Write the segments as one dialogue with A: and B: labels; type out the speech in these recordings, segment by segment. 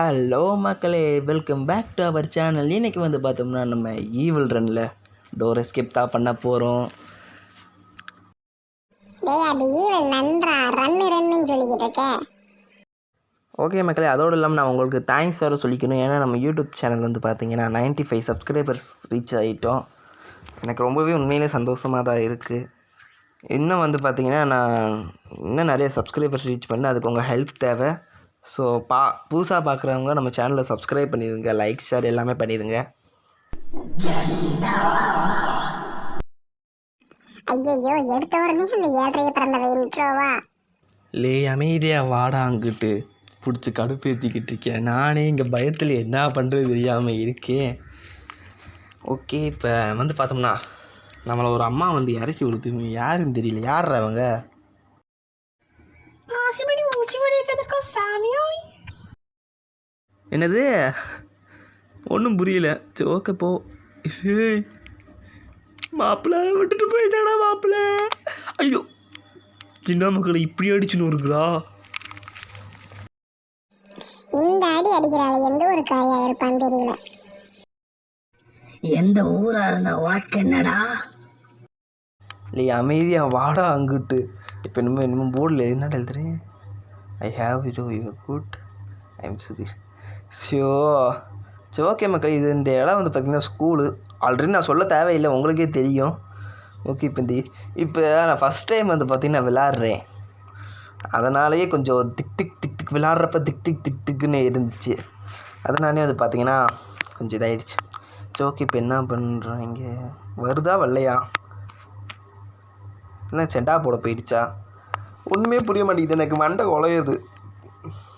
A: Hello மக்களே, welcome back to our channel. இன்றைக்கி வந்து பார்த்தோம்னா நம்ம ஈவில் ரன்னில் டோர் எஸ்கேப் தான் பண்ண போகிறோம். ஓகே மக்களே, அதோடு இல்லாமல் நான் உங்களுக்கு தேங்க்ஸ் வேறு சொல்லிக்கணும். ஏன்னா நம்ம யூடியூப் சேனல் வந்து பார்த்தீங்கன்னா 95 சப்ஸ்கிரைபர்ஸ் ரீச் ஆகிட்டோம். எனக்கு ரொம்பவே உண்மையிலே சந்தோஷமாக தான் இருக்குது. இன்னும் வந்து பார்த்திங்கன்னா நான் இன்னும் நிறைய சப்ஸ்கிரைபர்ஸ் ரீச் பண்ணேன். அதுக்கு உங்கள் ஹெல்ப் தேவை. ஸோ புதுசாக பார்க்குறவங்க நம்ம சேனலை சப்ஸ்கிரைப் பண்ணிடுங்க, லைக் ஷேர் எல்லாமே பண்ணிடுங்க.
B: ஐயோ, எடுத்த உடனே இந்த ஏற்றைய பிறந்தவை இன்ட்ரோவா?
A: லே அமைதியாக வாடா, அங்கிட்டு பிடிச்சி கடுப்பேற்றிக்கிட்டு இருக்கேன். நானே இங்கே பயத்தில் என்ன பண்ணுறது தெரியாமல் இருக்கேன். ஓகே, இப்போ வந்து பார்த்தோம்னா நம்மளை ஒரு அம்மா வந்து இறக்கி விடுது. யாருன்னு தெரியல. யார் அவங்க? என்னது? ஒன்றும் புரியல. சரி, ஓகே போ. மாப்பிள்ளை விட்டுட்டு போயிட்டாடா மாப்பிள்ளை. ஐயோ, சின்ன மக்களை இப்படி அடிச்சுன்னு இருக்குதா?
B: இந்த அடி அடிக்கிறாள். எந்த ஒரு காரியா இருப்பான்னு தெரியல.
C: எந்த ஊரா இருந்தா உனக்கு என்னடா?
A: இல்லை, அமைதியாக வாடா அங்கிட்டு. இப்போ இன்னும் போர்டில் என்ன எழுதுறேன்? I have you good I am Sudhir. So சரி, ஓகே மக்கள், இது இந்த இடம் வந்து பார்த்திங்கன்னா ஸ்கூலு. ஆல்ரெடி நான் சொல்ல தேவையில்லை, உங்களுக்கே தெரியும். ஓகே, இப்போ நான் ஃபஸ்ட் டைம் வந்து பார்த்திங்கன்னா விளாட்றேன். அதனாலேயே கொஞ்சம் திக் விளாட்றப்ப திக்குன்னு இருந்துச்சு. அதனாலே வந்து பார்த்திங்கன்னா கொஞ்சம் இதாகிடுச்சு. சரி, ஓகே, இப்போ என்ன பண்ணுறோம்? இங்கே வருதா வரலையா? என்ன செண்டா போட போயிடுச்சா? ஒன்றுமே புரிய மாட்டேங்குது, எனக்கு மண்டை குலையுது.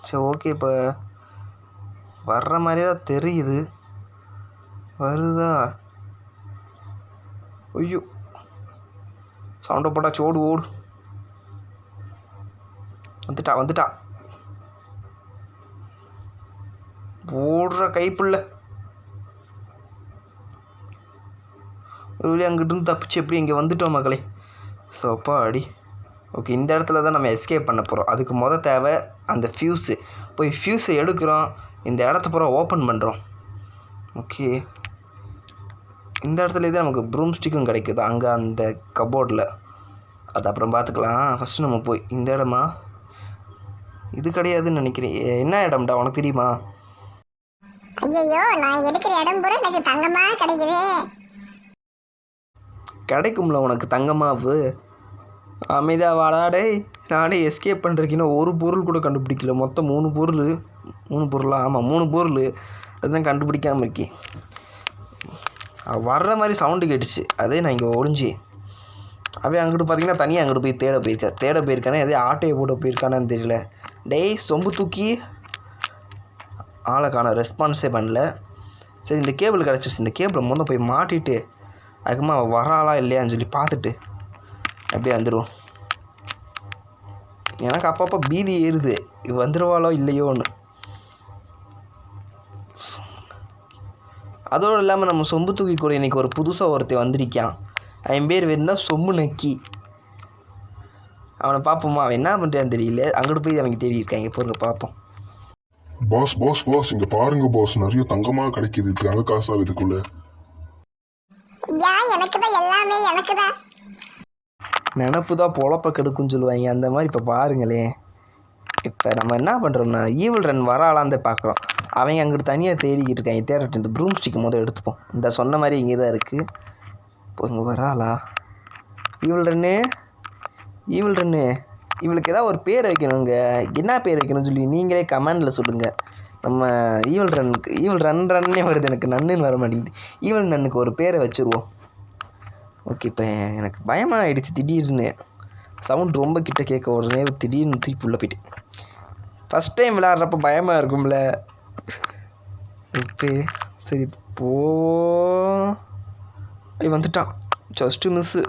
A: சரி, ஓகே, இப்போ வர்ற மாதிரியே தான் தெரியுது. வருதா? ஐயோ, சவுண்டை போட்டாச்சு. ஓடு. வந்துட்டா ஓடுற கைப்புள்ள. ஒரு வழி அங்கிட்டிருந்து தப்பிச்சு எப்படி இங்கே வந்துட்டோம் மக்களே. சோப்பா அடி. ஓகே, இந்த இடத்துல தான் நம்ம எஸ்கேப் பண்ண போகிறோம். அதுக்கு தேவை அந்த ஃபியூஸு. போய் ஃபியூஸை எடுக்கிறோம், இந்த இடத்த பூரா ஓப்பன் பண்ணுறோம். ஓகே, இந்த இடத்துல தான் நமக்கு ப்ரூம் ஸ்டிக்கும் கிடைக்குது, அங்கே அந்த கபோர்டில். அது அப்புறம் பார்த்துக்கலாம். ஃபஸ்ட்டு நம்ம போய் இந்த இடமா? இது கிடையாதுன்னு நினைக்கிறேன். என்ன இடம்டா, உனக்கு தெரியுமா?
B: ஐயோ, நான் எடுக்கிற இடம் பூரா எனக்கு தங்கமா கிடைக்குது.
A: கிடைக்கும்ல உனக்கு தங்கமாவு. அமைதியாக வாடாடே. நானே எஸ்கேப் பண்ணுறதுக்குன்னா ஒரு பொருள் கூட கண்டுபிடிக்கல. மொத்தம் 3 பொருளா? ஆமாம், 3 பொருள். அதுதான் கண்டுபிடிக்காமல் இருக்கேன். வர்ற மாதிரி சவுண்டு கேட்டுச்சு, அதே நான் இங்கே ஒளிஞ்சி. அவன் அங்கிட்டு பார்த்தீங்கன்னா தனியாக அங்கிட்டு போய் தேட போயிருக்கானே. அதே ஆட்டையை போட போயிருக்கானான்னு தெரியல. டேய் சொம்பு தூக்கி ஆளை காண, ரெஸ்பான்ஸே பண்ணல. சரி, இந்த கேபிள் கிடச்சிருச்சு. இந்த கேபிளை போய் மாட்டிட்டு அதுக்குமா அவள் வராளா இல்லையான்னு சொல்லி பார்த்துட்டு அப்படியே வந்துடுவோம். எனக்கு அப்பப்போ பீதி ஏறுது, வந்துடுவாளோ இல்லையோன்னு. அதோடு இல்லாமல் நம்ம சொம்பு தூக்கி கூட இன்றைக்கி ஒரு புதுசாக ஒருத்தர் வந்திருக்கான். அவன் பேர் வேணுன்னா சொம்பு நக்கி. அவனை பார்ப்போமா? அவன் என்ன பண்ணுறான்னு தெரியல. அங்கிட்டு போய் அவங்க தேடி இருக்காங்க. பொருங்க பார்ப்போம்.
D: பாஸ் இங்க பாருங்க பாஸ், நிறைய தங்கமா கிடைக்குது. தங்க காசா இதுக்குள்ள?
A: நினப்பு தான் பொழப்ப கெடுக்குன்னு சொல்லுவாங்க, அந்த மாதிரி. இப்போ பாருங்களேன், இப்போ நம்ம என்ன பண்ணுறோம்னா ஈவில் ரன் வராளாந்தே பார்க்குறோம். அவங்க அங்கிட்டு தனியாக தேடிக்கிட்டு இருக்காங்க. தேடட்டு இந்த ப்ரூம் ஸ்டிக்கு எடுத்துப்போம். இந்த சொன்ன மாதிரி இங்கே தான் இருக்குது. இப்போ இங்கே வராளா? ஈவில் ரன்னு இவளுக்கு ஏதாவது ஒரு பேர் வைக்கணுங்க. என்ன பேர் வைக்கணும்னு சொல்லி நீங்களே கமெண்டில் சொல்லுங்கள். நம்ம ஈவில் ரன்னே வருது, எனக்கு நன்னுன்னு வர மாட்டேங்குது. ஈவில் நன்னுக்கு ஒரு பேரை வச்சுருவோம். ஓகே, இப்போ எனக்கு பயமாக ஆகிடுச்சு. திடீர்னு சவுண்ட் ரொம்ப கிட்ட கேட்க உடனே திடீர்னு தூக்கி உள்ள போயிட்டு. ஃபஸ்ட் டைம் விளையாடுறப்ப பயமாக இருக்கும்ல. இப்போ சரி போ. வந்துட்டான். ஜஸ்ட்டு மிஸ்ஸு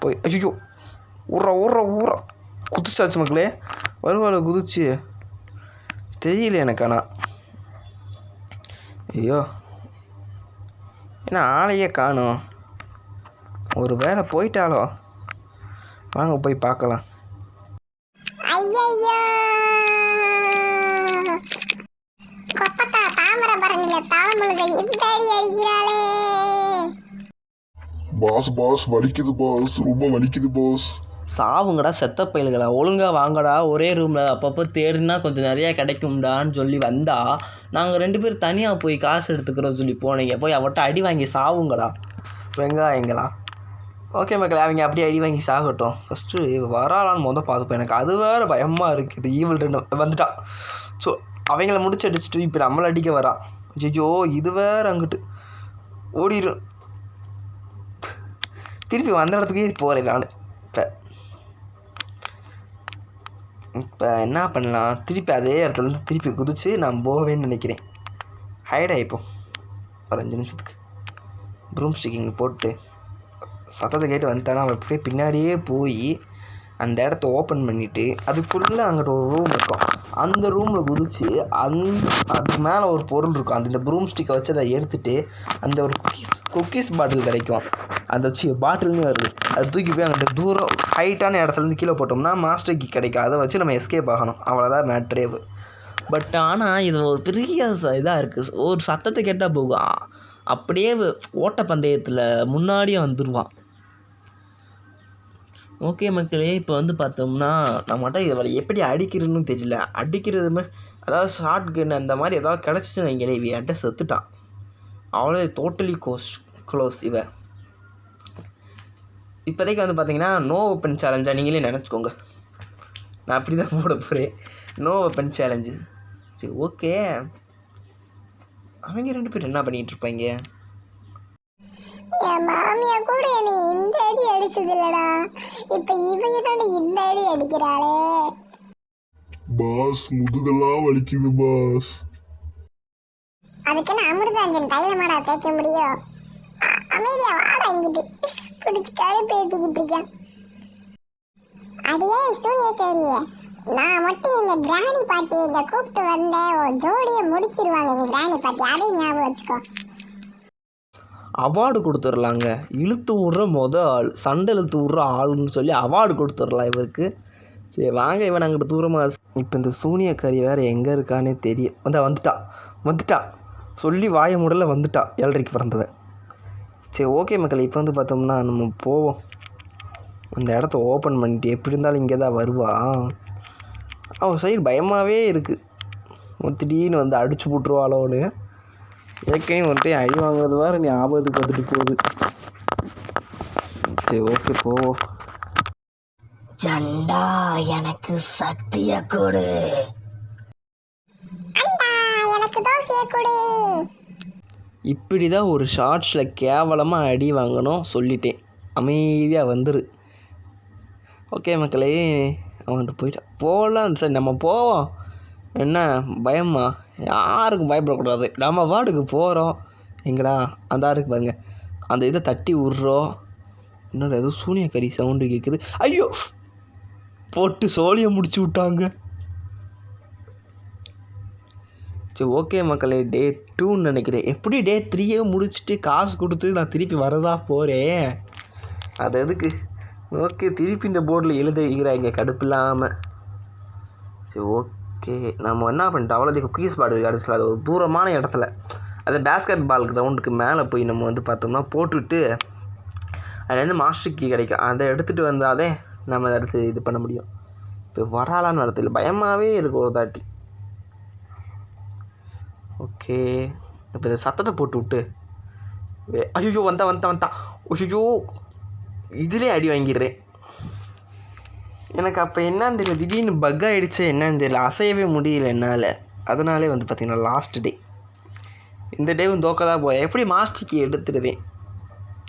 A: போய். ஐயோ, ஊற குதிச்சாச்சு மக்களே. வருவாள குதிச்சு தெரியல எனக்கு. ஆனால் ஐயோ, ஏன்னா ஆளையே காணும். ஒரு வேளை போயிட்டாலோ? வாங்க போய் பார்க்கலாம்.
B: கொப்பத்தா தாமிரபரணியில தலைமுழுக இந்த அடி அடிக்கிறாளே.
D: பாஸ் பாஸ் வலிக்குது பாஸ், ரொம்ப வலிக்குது பாஸ்.
A: சாவுங்கடா செத்த பயல்களா, ஒழுங்காக வாங்கடா, ஒரே ரூமில் அப்பப்போ தேடினா கொஞ்சம் நிறையா கிடைக்கும்டான்னு சொல்லி வந்தா நாங்கள் 2 பேர் தனியாக போய் காசு எடுத்துக்கிறோம் சொல்லி போனீங்க. போய் அவட்ட அடி வாங்கி சாவுங்கடா வெங்காயங்களா. ஓகே மக்களே, அவங்க அப்படியே அடி வாங்கி சாகட்டும். ஃபஸ்ட்டு வராளான்னு பார்த்துப்போம். எனக்கு அது வேறு பயமாக இருக்குது. ஈவில் 2 வந்துட்டான். ஸோ அவங்கள முடிச்சு அடிச்சுட்டு இப்போ நம்மளை அடிக்க வரான். ஐயோ இது வேறு அங்கிட்டு ஓடிடும். திருப்பி வந்த இடத்துக்கே போகிறேன் நான். இப்போ என்ன பண்ணலாம், திருப்பி அதே இடத்துலேருந்து திருப்பி குதித்து நான் போவேன்னு நினைக்கிறேன். ஹைட் ஆகிப்போம் ஒரு 5 நிமிஷத்துக்கு. ப்ரூம் ஸ்டிக்கிங் போட்டு சத்தத்தை கேட்டு வந்துட்டானா அவன் அப்படியே பின்னாடியே போய் அந்த இடத்த ஓப்பன் பண்ணிவிட்டு அதுக்குள்ளே அங்கிட்ட ஒரு ரூம் இருக்கும். அந்த ரூமில் குதித்து அதுக்கு மேலே ஒரு பொருள் இருக்கும். அந்த ப்ரூம் ஸ்டிக்கை வச்சு அதை எடுத்துகிட்டு அந்த ஒரு குக்கீஸ் பாட்டில் கிடைக்கும். அந்த பாட்டில்னு வருது. அது தூக்கி போய் அங்கிட்ட தூரம் ஹைட்டான இடத்துலேருந்து கீழே போட்டோம்னா மாஸ்டர் கீ கிடைக்கும். அதை வச்சு நம்ம எஸ்கேப் ஆகணும். அவ்வளோதான் மேட்ரேவு. பட் ஆனால் இது ஒரு பெரிய இதாக இருக்குது. ஒரு சத்தத்தை கேட்டால் போகும், அப்படியே ஓட்டப்பந்தயத்தில் முன்னாடியே வந்துடுவான். ஓகே மக்களே, இப்போ பார்த்தோம்னா நம்மகிட்ட இதை எப்படி அடிக்கிறதுன்னு தெரியல. அடிக்கிறதுமே அதாவது ஷார்ட் கன் அந்த மாதிரி ஏதாவது கிடச்சிச்சுன்னு வைங்களே, இவன்ட்ட செத்துட்டான். அவ்வளோ டோட்டலி க்ளோஸ் இவன். இப்போதைக்கு பார்த்தீங்கன்னா நோ வெப்பன் சேலஞ்சாக நீங்களே நினச்சிக்கோங்க. நான் அப்படி தான் போட போகிறேன், நோ வெப்பன் சேலஞ்சு. சரி ஓகே, அவங்க 2 பேர் என்ன பண்ணிகிட்டு இருப்பாங்க?
B: என் மாமியா கூட என்னை இந்த அடி அடிச்சது இல்லடா, இப்ப இவங்க தானே இந்த அடி அடிக்கிறாளே.
D: பாஸ் முதுகெல்லாம் வலிக்குது பாஸ்.
B: அதுக்கு என்ன அமிர்தாஞ்சன் தைலமாடா தேய்க்க முடியும்? அமைதியா வாடா இங்கிட்டு, குடிச்சு கழுப்பு ஏற்றிக்கிட்டு இருக்கேன். அடியே சூரிய தேரிய, நான் மட்டும் எங்க கிராணி பாட்டி இங்க கூப்பிட்டு வந்தேன், ஒரு ஜோடியை முடிச்சிருவாங்க எங்க கிராணி பாட்டி, அதையும் ஞாபகம் வச்சுக்கோ.
A: அவார்டு கொடுத்துடலாங்க. இழுத்து விட்ற ஆள், சண்டை இழுத்து விட்ற ஆளுன்னு சொல்லி அவார்டு கொடுத்துடலாம் இவருக்கு. சரி வாங்க, இவன் அங்கிட்ட தூரமாக. இப்போ இந்த சூனியக்காரி வேறு எங்கே இருக்கானே தெரியும். வந்துட்டான் சொல்லி வாய முடல வந்துட்டா 7:30க்கு பிறந்தவன். சரி ஓகே மக்கள், இப்போ பார்த்தோம்னா நம்ம போவோம். இந்த இடத்த ஓப்பன் பண்ணிட்டு எப்படி இருந்தாலும் இங்கே தான் வருவான். அவன் சைடு பயமாகவே இருக்குது. திடீர்னு அடிச்சு போட்டுருவாளோன்னு. ஏற்கனவே அடி வாங்குறது வேறு நீ ஆபத்துக்கு வந்துட்டு போகுது. சரி ஓகே போவோம்.
C: சண்டா எனக்கு சக்திய கொடு.
B: எனக்கு தோசையை கொடு.
A: இப்படி தான் ஒரு ஷார்ட்ஸில் கேவலமாக அடி வாங்கணும் சொல்லிட்டேன். அமைதியாக வந்துரு. ஓகே மக்களே, அவன்கிட்ட போயிட்டான். போகலாம் சார், நம்ம போவோம். என்ன பயமா? யாருக்கும் பயப்படக்கூடாது. நம்ம வார்டுக்கு போகிறோம். எங்கடா அந்த ஆருக்கு பாருங்க, அந்த இதை தட்டி விட்றோம். என்னோட ஏதோ சூனியக்காரி சவுண்டு கேட்குது. ஐயோ போட்டு சோழியை முடிச்சு விட்டாங்க. சரி ஓகே மக்களே, டே 2ன்னு நினைக்கிறேன். எப்படி டே 3 முடிச்சுட்டு காசு கொடுத்து நான் திருப்பி வரதா போகிறேன். அது எதுக்கு? ஓகே, திருப்பி இந்த போர்டில் எழுதிக்கிறாங்க கடுப்பு இல்லாமல். சரி ஓகே, நம்ம என்ன பண்ணிட்டோம், அவ்வளோதைக்கு குக்கீஸ் பாடு கடைசியில் அது ஒரு தூரமான இடத்துல, அது பேஸ்கெட் பால் கிரவுண்டுக்கு மேலே போய் நம்ம பார்த்தோம்னா போட்டுவிட்டு அதுலேருந்து மாஸ்டர் கீ கிடைக்கும். அதை எடுத்துகிட்டு வந்தாலே நம்ம அதை எடுத்து இது பண்ண முடியும். இப்போ வராலான்னு வரதில்லை, பயமாகவே இருக்குது ஒரு தாட்டி. ஓகே, இப்போ இந்த சத்தத்தை போட்டு விட்டு ஐயோ வந்தான். ஐயோ இதிலே அடி வாங்கிடுறேன். எனக்கு அப்போ என்னன்னு தெரியல, திடீர்னு பக் ஆகிடுச்சு என்னன்னு தெரியல, அசையவே முடியல என்னால். அதனாலே பார்த்திங்கன்னா லாஸ்ட் டே, இந்த டேவும் தோக்க தான் போகிறேன். எப்படி மாஸ்டருக்கு எடுத்துடுவேன்.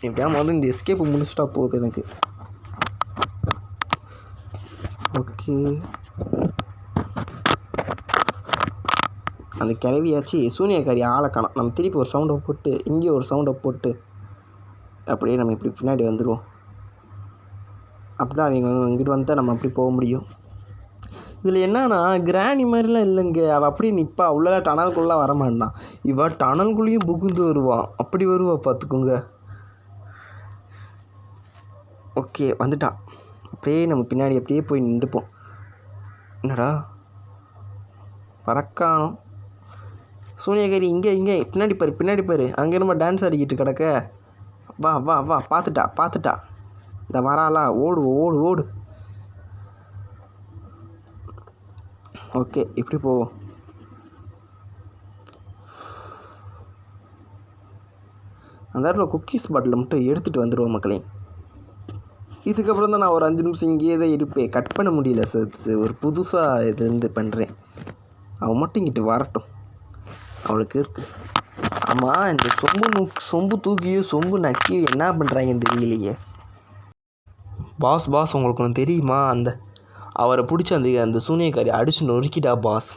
A: எப்படியா இந்த எஸ்கேப்பு முடிச்சுட்டா போகுது எனக்கு. ஓகே, அந்த கிளவியாச்சு சூனியக்காரி ஆளை காணோம். நம்ம திருப்பி ஒரு சவுண்டை போட்டு இங்கே ஒரு சவுண்டை போட்டு அப்படியே நம்ம இப்படி பின்னாடி வந்துடுவோம். அப்படின்னா அவங்க இங்கிட்டு வந்தால் நம்ம அப்படி போக முடியும். இதில் என்னன்னா கிராணி மாதிரிலாம் இல்லைங்க, அவள் அப்படியே நிற்பா, உள்ள டனல்குள்ளே வரமாட்டான். இவள் டனல்குள்ளேயும் புகுந்து வருவான், அப்படி வருவா பார்த்துக்கோங்க. ஓகே வந்துட்டான். அப்படியே நம்ம பின்னாடி அப்படியே போய் நின்றுப்போம். என்னடா பறக்கானோ, சூனியக்காரி இங்கே பின்னாடி பாரு அங்கே நம்ம டான்ஸ் ஆடிக்கிட்டு கிடக்க. வா வா வா, பார்த்துட்டா இந்த வராளா, ஓடு. ஓகே, இப்படி போவோம். அந்த இடத்துல குக்கீஸ் பாட்டில் மட்டும் எடுத்துகிட்டு வந்துடுவோம் மக்களே. இதுக்கப்புறம் தான் நான் ஒரு 5 நிமிஷம் இங்கேயே தான் இருப்பேன். கட் பண்ண முடியல சார். ஒரு புதுசாக இதுலேருந்து பண்ணுறேன். அவன் மட்டும் இங்கிட்டு வரட்டும், அவளுக்கு இருக்கு. ஆமாம், இந்த சொம்பு தூக்கியோ சொம்பு நக்கியோ என்ன பண்ணுறாங்கன்னு தெரியலையே. பாஸ் உங்களுக்கு ஒன்று தெரியுமா? அவரை பிடிச்சி அந்த சூனியக்காரி அடித்து நொறுக்கிட்டா பாஸ்.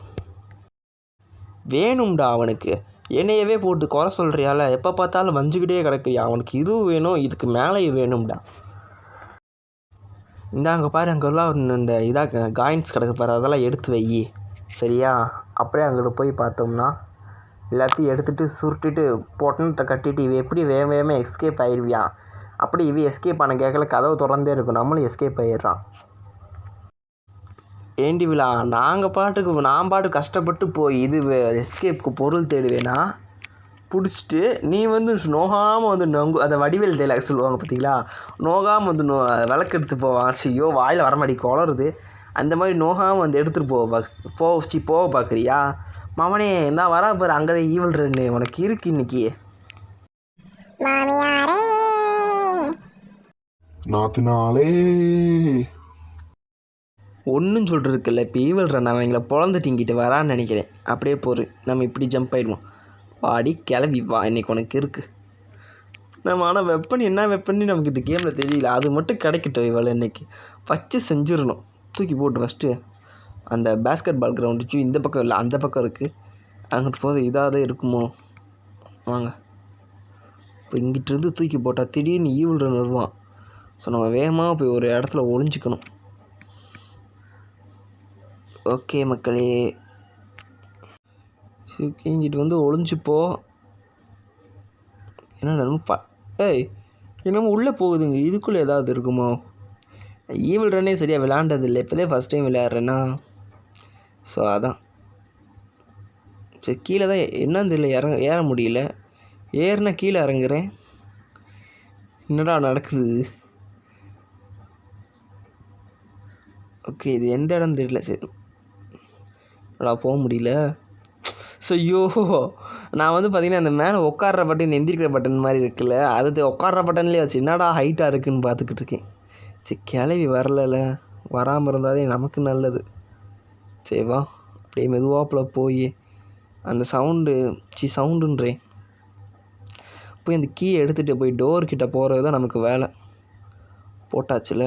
A: வேணும்டா அவனுக்கு. என்னையவே போட்டு குறை சொல்கிறியால, எப்போ பார்த்தாலும் வஞ்சிக்கிட்டே கிடக்குறியா. அவனுக்கு இதுவும் வேணும், இதுக்கு மேலேயும் வேணும்டா. அங்கே பாரு, அங்கெல்லாம் இந்த இதாக காயின்ஸ் கிடக்கு பாரு, அதெல்லாம் எடுத்து வை சரியா. அப்படியே அங்கிட்டு போய் பார்த்தோம்னா எல்லாத்தையும் எடுத்துகிட்டு சுருட்டிட்டு பொட்டனத்தை கட்டிட்டு இவ எப்படி வேகமாக எஸ்கேப் ஆகிடுவியா. அப்படி இவ எஸ்கேப் ஆன கேட்கல, கதவு திறந்தே இருக்கும், நம்மளும் எஸ்கேப் ஆகிடுறான். ஏண்டி விழா, நான் பாட்டு கஷ்டப்பட்டு போய் இது எஸ்கேப்புக்கு பொருள் தேடுவேனா பிடிச்சிட்டு, நீ நோகாமல் அந்த வடிவேல் டைலாக் சொல்லுவாங்க பார்த்தீங்களா, நோகாமல் விளக்கு எடுத்து போவான். ஐயோ வாயில் வரமாடி குளருது. அந்த மாதிரி நோகாமல் எடுத்துகிட்டு போக பார்க்குறியா மவனே? நான் வரா பாரு, அங்கே தான் ஈவல் ரெண்டு உனக்கு இருக்கு இன்னைக்கு.
D: நாத்தினாலே
A: ஒன்றும் சொல்கிறதுக்குல்ல. இப்போ ஈவல் ரன் அவங்கள பொழந்துட்டிங்கிட்டு வரான்னு நினைக்கிறேன். அப்படியே போரு, நம்ம இப்படி ஜம்ப் ஆகிடுவோம். வாடி கிளவி வா, இன்றைக்கி உனக்கு இருக்குது. நம்ம ஆனால் வெப்பன் என்ன வெப்பன்னு நமக்கு இந்த கேமில் தெரியல. அது மட்டும் கிடைக்கட்டும். இவளை இன்றைக்கி வச்சு செஞ்சிடணும். தூக்கி போட்டு ஃபஸ்ட்டு அந்த பேஸ்கெட் பால் கிரவுண்டுச்சு இந்த பக்கம் இல்லை, அந்த பக்கம் இருக்குது. அங்கிட்டு போது இதாக தான் இருக்குமோ. வாங்க, இப்போ இங்கிட்டிருந்து தூக்கி போட்டால் திடீர்னு ஈவில் ரன் வருவான். ஸோ நம்ம வேகமாக போய் ஒரு இடத்துல ஒளிஞ்சிக்கணும். ஓகே மக்களே, இங்கிட்டு ஒளிஞ்சுப்போ. என்ன என்னமோ உள்ளே போகுதுங்க, இதுக்குள்ளே ஏதாவது இருக்குமோ. ஈவில் ரன்னே சரியாக விளையாண்டதில்லை, இப்போதே ஃபஸ்ட் டைம் விளையாடுறேன்னா. ஸோ அதான் சரி, கீழே தான் என்னன்னு தெரியல, ஏற முடியல. ஏறினா கீழே இறங்குறேன். என்னடா நடக்குது? ஓகே, இது எந்த இடம் தெரியல. சரி, போக முடியல. ஐயோ, நான் பார்த்தீங்கன்னா அந்த மேலே உட்கார்ற பட்டன் எந்திரிக்கிற பட்டன் மாதிரி இருக்குல்ல, அது உட்கார்ற பட்டன்லேயே வச்சு என்னடா ஹைட்டாக இருக்குதுன்னு பார்த்துக்கிட்டு இருக்கேன். சரி, கிளவி வரல, வராமல் இருந்தாதே நமக்கு நல்லது. சரி வா, அப்படியே மெதுவாப்பில் போய் அந்த சவுண்டுன்றேன் போய் அந்த கீயை எடுத்துகிட்டு போய் டோர்கிட்ட போகிறது தான் நமக்கு வேலை. போட்டாச்சுல,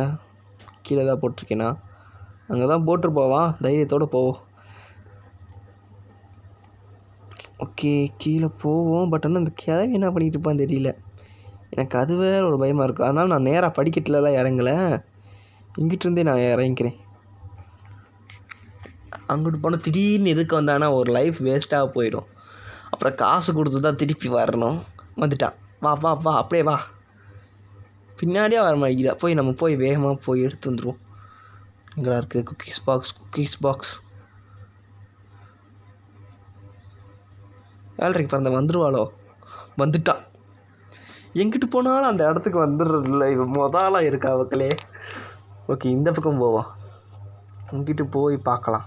A: கீழே தான் போட்டிருக்கேனா, அங்கே தான் போட்டிருப்போவா, தைரியத்தோடு போவோம். ஓகே, கீழே போவோம். பட் ஆனால் அந்த கிழவி என்ன பண்ணிகிட்டு இருப்பான்னு தெரியல. எனக்கு அது வேறு ஒரு பயமாக இருக்குது. அதனால் நான் நேராக படிக்கட்டுலலாம் இறங்கலை, இங்கிட்டிருந்தே நான் இறங்கிக்கிறேன். அங்கிட்டு போனால் திடீர்னு எதுக்கு வந்தானா ஒரு லைஃப் வேஸ்ட்டாக போயிடும். அப்புறம் காசு கொடுத்து தான் திருப்பி வரணும். வந்துட்டான், வா வா வா, அப்படியே வா. பின்னாடியே வர மாட்டேங்குதா. நம்ம போய் வேகமாக போய் எடுத்து வந்துடுவோம். எங்கடா இருக்குது குக்கீஸ் பாக்ஸ். வேலைக்கு பிறந்த வந்துடுவாளோ. வந்துட்டான். எங்கிட்டு போனாலும் அந்த இடத்துக்கு வந்துடுறதில்ல. இவ முதலாக இருக்கா அவங்களே. ஓகே, இந்த பக்கம் போவோம். இங்கிட்டு போய் பார்க்கலாம்.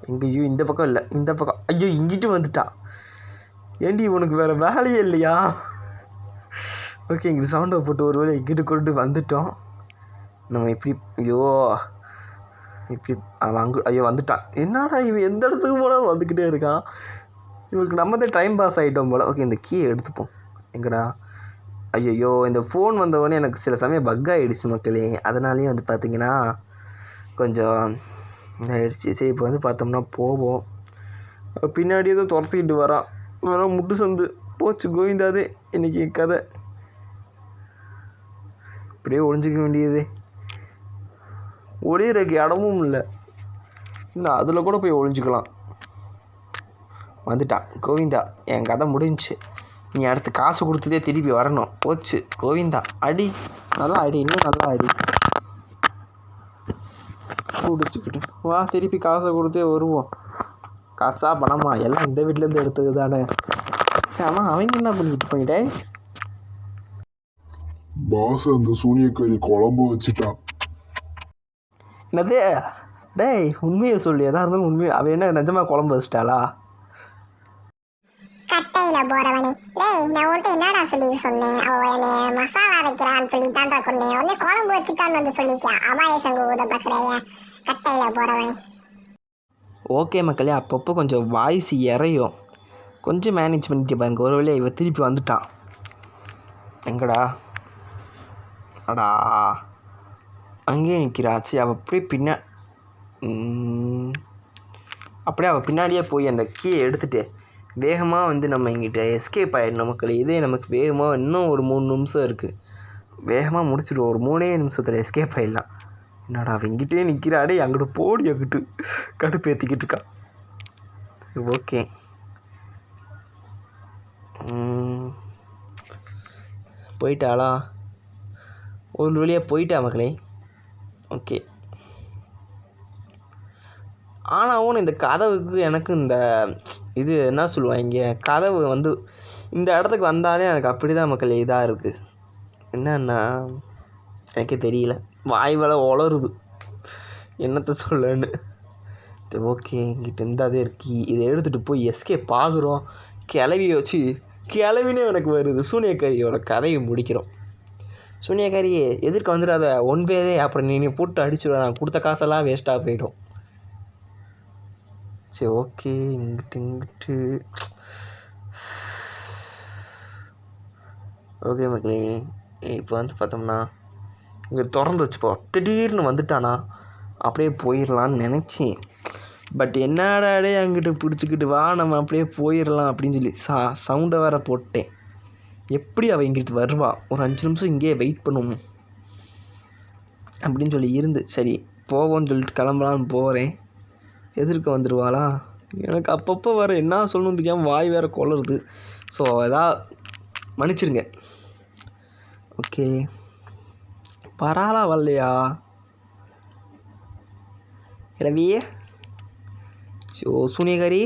A: எங்கேயும் இந்த பக்கம் இல்லை, இந்த பக்கம். ஐயோ, இங்கிட்டு வந்துட்டான். ஏண்டி உனக்கு வேறு வேலையே இல்லையா? ஓகே, இங்கிட்டு சவுண்டை போட்டு ஒரு வேளை இங்கிட்டு கொண்டு வந்துட்டோம். நம்ம இப்படி இப்படி அவன் ஐயோ வந்துட்டான். என்னடா இவன் எந்த இடத்துக்கு போனாலும் வந்துக்கிட்டே இருக்கான். இவங்களுக்கு நம்ம தான் டைம் பாஸ் ஆகிட்டோம் போல். ஓகே, இந்த கீயை எடுத்துப்போம். எங்கடா? ஐயோ, இந்த ஃபோன் வந்தவொடனே எனக்கு சில சமயம் பக் ஆகிடுச்சு மக்களே. அதனாலேயும் பார்த்திங்கன்னா கொஞ்சம் ஆகிடுச்சு. சரி, இப்போ பார்த்தோம்னா போவோம். பின்னாடி ஏதோ துரத்திக்கிட்டு வரான். வேணால் முட்டு சந்து போச்சு கோவிந்தாதே இன்றைக்கி கதை. இப்படியே ஒழிஞ்சிக்க வேண்டியது. ஒளியறக்கு இடமும் இல்லை. இன்னும் அதில் கூட போய் ஒழிஞ்சிக்கலாம். வந்துட்டான் கோவிந்தா, என் கதை முடிஞ்சிச்சு. நீ அடுத்து காசு கொடுத்ததே திருப்பி வரணும். போச்சு கோவிந்தா. அடி, நல்லா அடி, இன்னும் நல்லா அடி. பிடிச்சிக்கிட்டு வா, திருப்பி காசை கொடுத்தே வருவோம். காசா பணமா எல்லாம் இந்த வீட்டிலேருந்து எடுத்தது தானே. சரி ஆமாம் அவங்க என்ன பண்ணிட்டு போயிட்டே.
D: பாஸ் அந்த சூனியக்காரி குழம்பு வச்சுட்டான்.
A: என்னது டேய் உண்மையை சொல்லு, எதாக இருந்தாலும் உண்மையை. அவள் என்ன நிஜமாக குழம்பு வச்சிட்டாளா?
B: கட்டையில போறவனே, டேய் நான் உன்கிட்ட என்னடா சொல்லி சொன்னேன்? அவ என்னை மசாலா அரைக்கிறான்னு சொல்லி தான்டா கொண்டேன். உடனே குழம்பு வச்சுட்டான்னு வந்து சொல்லிக்கான். அபாய சங்கு ஊத பார்க்குறேன் கட்டையில போறவனே.
A: ஓகே மக்களே, அப்பப்போ கொஞ்சம் வாய்ஸ் இறையும், கொஞ்சம் மேனேஜ் பண்ணிட்டு பாருங்க. ஒரு வழியாக இவ திருப்பி வந்துட்டான். எங்கடா அடா அங்கேயே நிற்கிறாச்சு. அவள் அப்படியே அவள் பின்னாடியே போய் அந்த கீயை எடுத்துகிட்டு வேகமாக வந்து நம்ம இங்கிட்ட எஸ்கேப் ஆகிடணும் மக்களே. இதே நமக்கு வேகமாக இன்னும் ஒரு 3 நிமிஷம் இருக்குது, வேகமாக முடிச்சுடுவோம். ஒரு 3 நிமிஷத்தில் எஸ்கேப் ஆகிடலாம். என்னடா அவள் இங்கிட்டே நிற்கிறாடே, அங்கிட்டு போடி அங்கிட்டு கடுப்பு ஏற்றிக்கிட்டு இருக்கா. ஓகே போயிட்டாளா? ஒரு வழியாக போயிட்டா மக்களே. ஓகே ஆனாவும் இந்த கதவுக்கு எனக்கு இந்த இது என்ன சொல்லுவாங்க, கதவு வந்து இந்த இடத்துக்கு வந்தாலே எனக்கு அப்படி தான் மக்களே இதாக இருக்குது. என்னன்னா எனக்கே தெரியல, வாய் வேலை உளருது என்னத்தை சொல்லன்னு. ஓகே இங்கிட்ட இருந்தாதே இருக்கி, இதை எடுத்துகிட்டு போய் எஸ்கேப் ஆகுறோம். கிளவியை வச்சு கிளவினே எனக்கு வருது. சூனியக்காரியோட கதையை முடிக்கிறோம். சூனியக்காரியே எதிர்க்க வந்துடாத, ஒன்பதே அப்புறம் நீ போட்டு அடிச்சுடுவ, நான் கொடுத்த காசெல்லாம் வேஸ்ட்டாக போயிடும். சரி ஓகே இங்கிட்டு ஓகே மக்களே. இப்போ வந்து பார்த்தோம்னா இங்கே திறந்து வச்சுப்போ, திடீர்னு வந்துட்டானா அப்படியே போயிடலான்னு நினச்சேன். பட் என்னடாடே அங்கிட்டு பிடிச்சிக்கிட்டு வா நம்ம அப்படியே போயிடலாம் அப்படின்னு சொல்லி சவுண்டை வேறு போட்டேன். எப்படி அவள் இங்கிட்டு வருவா, ஒரு 5 நிமிஷம் இங்கேயே வெயிட் பண்ணுவோம் அப்படின்னு சொல்லி இருந்து சரி போவோன்னு சொல்லிட்டு கிளம்பலான்னு போகிறேன். எதிர்க்க வந்துடுவாளா? எனக்கு அப்பப்போ வேறு என்ன சொல்லணும்னு தெரியாமல் வாய் வேறு கொளருது. ஸோ மன்னிச்சிருங்க. ஓகே பரவாயில்ல வரலையா ரவியே? ஸோ சூனியகாரி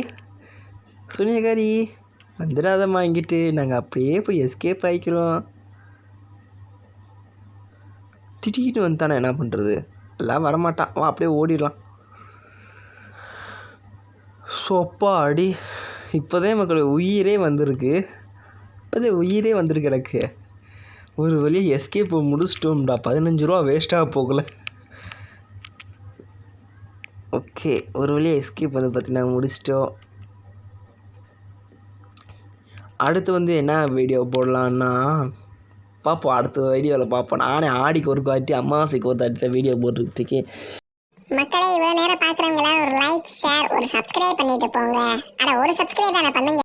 A: வந்துடாதம்மா இங்கிட்டு, நாங்கள் அப்படியே போய் எஸ்கேப் ஆகிக்கிறோம். திடீர்னு வந்துட்டானே என்ன பண்ணுறது, எல்லாம் வரமாட்டான். வா அப்படியே ஓடிடலாம். சோப்பா அடி, இப்போதே மக்கள் உயிரே வந்திருக்கு, எனக்கு. ஒரு வழியாக எஸ்கேப் முடிச்சிட்டோம்டா, 15 ரூபா வேஸ்ட்டாக போகலை. ஓகே ஒரு வழியாக எஸ்கேப் வந்து பார்த்தீங்கன்னா முடிச்சிட்டோம். அடுத்து வந்து என்ன வீடியோ போடலான்னா பார்ப்போம், அடுத்த வீடியோவில் பார்ப்போம். நானே ஆடிக்கு ஒரு காட்டி அமாவாசைக்கு ஒரு தாட்டி வீடியோ போட்டுக்கிட்டு இருக்கேன்.
B: மக்களே இவ்வளோ நேரம் பார்க்குறவங்களா ஒரு லைக் ஷேர் ஒரு சப்ஸ்கிரைப் பண்ணிட்டு போங்க. ஆனால் ஒரு சப்ஸ்கிரைப் தானே பண்ணுங்க.